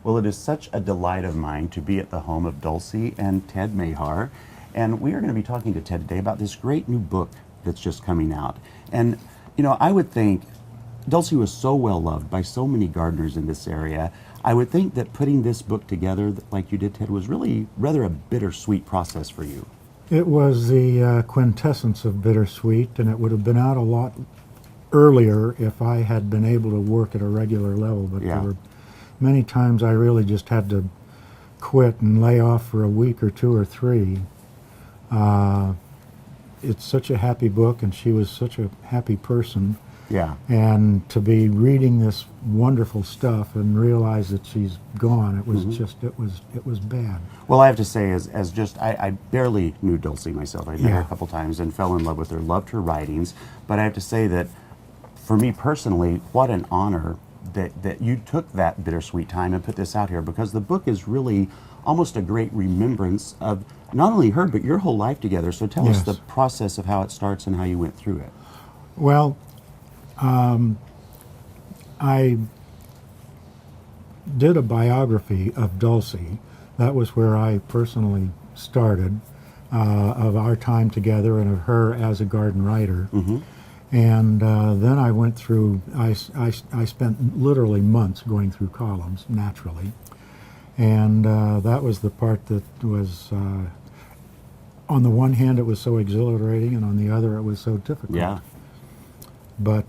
Well, it is such a delight of mine to be at the home of Dulcy and Ted Mahar. And we are going to be talking to Ted today about this great new book that's just coming out. And, you know, I would think Dulcy was so well loved by so many gardeners in this area. I would think that putting this book together, like you did, Ted, was really rather a bittersweet process for you. It was the quintessence of bittersweet, and it would have been out a lot earlier if I had been able to work at a regular level. But Yeah. there were many times I really just had to quit and lay off for a week or two or three. It's such a happy book, and she was such a happy person. Yeah. And to be reading this wonderful stuff and realize that she's gone, it was just, it was bad. Well, I have to say, as just, I barely knew Dulcy myself. I met her a Yeah. couple times and fell in love with her, loved her writings. But I have to say that for me personally, what an honor that you took that bittersweet time and put this out here, because the book is really almost a great remembrance of not only her, but your whole life together. So tell us Yes. the process of how it starts and how you went through it. Well, I did a biography of Dulcy. That was where I personally started, of our time together and of her as a garden writer. And then I went through, I spent literally months going through columns, naturally. And that was the part that was, on the one hand, it was so exhilarating, and on the other, it was so difficult. Yeah. But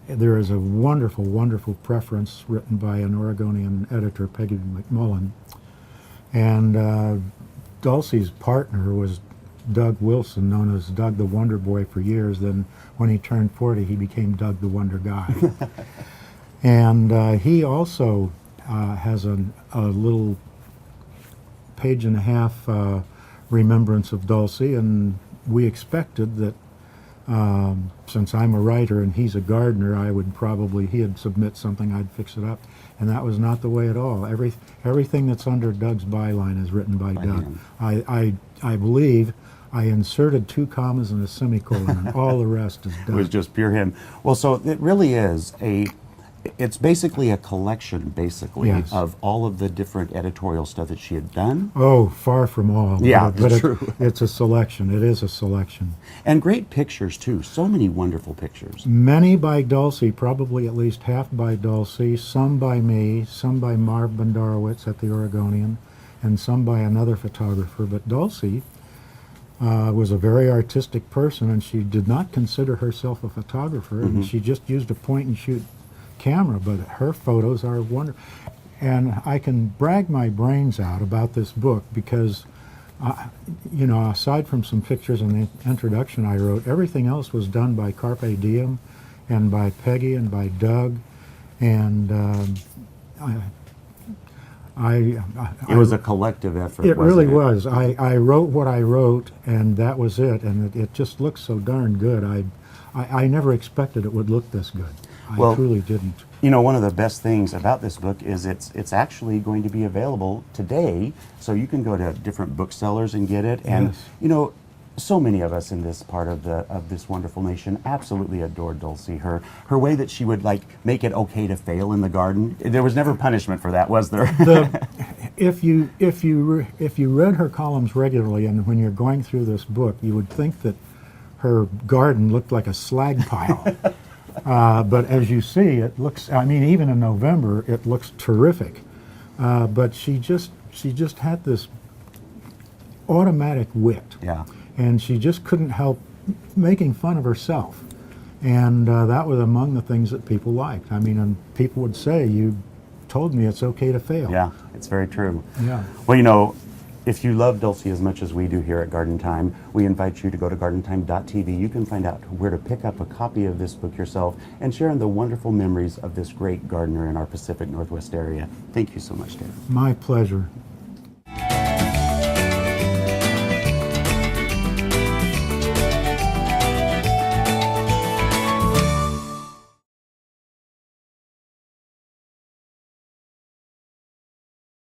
there is a wonderful, wonderful preference written by an Oregonian editor, Peggy McMullen. And Dulcy's partner was Doug Wilson, known as Doug the Wonder Boy for years. Then when he turned 40, he became Doug the Wonder Guy. And he also has a little page and a half remembrance of Dulcy, and we expected that since I'm a writer and he's a gardener, he'd submit something, I'd fix it up. And that was not the way at all. Everything that's under Doug's byline is written by Doug. him. I believe I inserted 2 commas and a semicolon, and all the rest is Doug. It was just pure him. Well, so it really is it's basically a collection, Yes. of all of the different editorial stuff that she had done. Oh, far from all. Yeah, but that's true. It's a selection. It is a selection. And great pictures, too. So many wonderful pictures. Many by Dulcy, probably at least half by Dulcy, some by me, some by Marv Bondarowitz at the Oregonian, and some by another photographer. But Dulcy was a very artistic person, and she did not consider herself a photographer, and she just used a point-and-shoot camera, but her photos are wonderful. And I can brag my brains out about this book because, you know, aside from some pictures and the introduction I wrote, everything else was done by Carpe Diem and by Peggy and by Doug. And It was a collective effort. it wasn't really it? was. I wrote what I wrote, and that was it. And it just looks so darn good. I never expected it would look this good. I Well, truly didn't. You know, one of the best things about this book is it's actually going to be available today, so you can go to different booksellers and get it. And Yes. you know, so many of us in this part of this wonderful nation absolutely adore Dulcy. Her way that she would like make it okay to fail in the garden. There was never punishment for that, was there? If you read her columns regularly, and when you're going through this book, you would think that her garden looked like a slag pile. But as you see, it looks, I mean, even in November, it looks terrific. But she just had this automatic wit. Yeah. And she just couldn't help making fun of herself. And that was among the things that people liked. I mean, and people would say, you told me it's okay to fail. Yeah, it's very true. Yeah. Well, you know, if you love Dulcy as much as we do here at Garden Time, we invite you to go to gardentime.tv. You can find out where to pick up a copy of this book yourself and share in the wonderful memories of this great gardener in our Pacific Northwest area. Thank you so much, Ted. My pleasure.